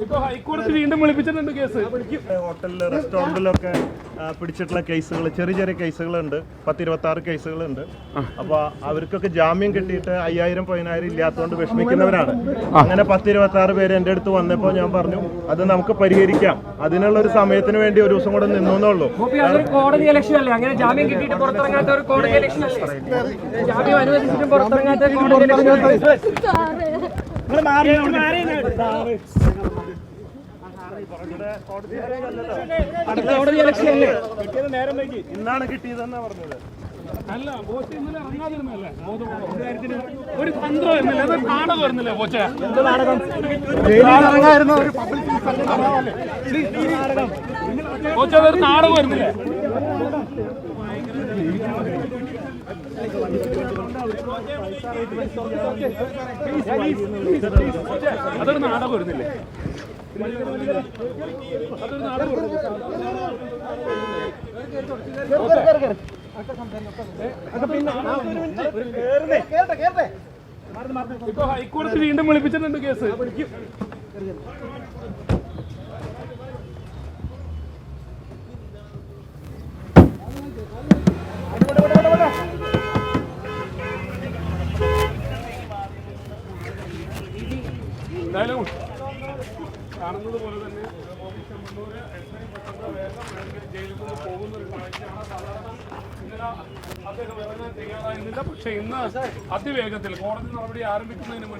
ഇപ്പൊ ഹൈക്കോടതി വീണ്ടും വിളിപ്പിച്ചിട്ടുണ്ട് കേസ്. ഹോട്ടലില് റെസ്റ്റോറന്റിലൊക്കെ പിടിച്ചിട്ടുള്ള കേസുകൾ, ചെറിയ ചെറിയ കേസുകളുണ്ട്. 10-26 കേസുകളുണ്ട്. അപ്പൊ അവർക്കൊക്കെ ജാമ്യം കിട്ടിയിട്ട് 5000-10000 ഇല്ലാത്തതുകൊണ്ട് വിഷമിക്കുന്നവരാണ്. അങ്ങനെ 10-26 പേര് എൻ്റെ അടുത്ത് വന്നപ്പോൾ ഞാൻ പറഞ്ഞു അത് നമുക്ക് പരിഹരിക്കാം, അതിനുള്ള ഒരു സമയത്തിന് വേണ്ടി ഒരു ദിവസം കൂടെ നിന്നുള്ളൂ. കോടതി ഇലക്ഷൻ അല്ലേ, അങ്ങനെ ജാമ്യം കിട്ടിയിട്ട് പുറത്തിറങ്ങാത്ത ഒരു കോടതി ഇലക്ഷൻ അല്ലേ, ജാമ്യം അനുവദിച്ചിട്ടും പുറത്തിറങ്ങാത്ത കോടതി ഇലക്ഷൻ അല്ലേ. ഇന്നാണ് കിട്ടിയതെന്നാ പറഞ്ഞത്. അല്ല ബോച്ച ഇന്നലെ ഇറങ്ങാതിരുന്നല്ലേ, ഒരു തന്ത്രം വരുന്നില്ല, അത് നാടകം വരുന്നില്ലേ ബോച്ച? ബോച്ച അതൊരു നാടകം വരുന്നില്ലേ? അതൊരു നാടകം വരുന്നില്ലേ? അതൊരു നാടകം. ഇപ്പൊ ഹൈക്കോടതി വീണ്ടും വിളിപ്പിച്ചിട്ടുണ്ട് കേസ്. എന്തായാലും കാണുന്നത് പോലെ തന്നെ ജയിലിൽ നിന്ന് പോകുന്ന ഒരു കാഴ്ചയാണ് സാധാരണ. ഇന്നലെ അദ്ദേഹം ഇറങ്ങാൻ തയ്യാറായിരുന്നില്ല, പക്ഷെ ഇന്ന് അതിവേഗത്തിൽ കോടതി നടപടി ആരംഭിക്കുന്നതിന് മുൻപ്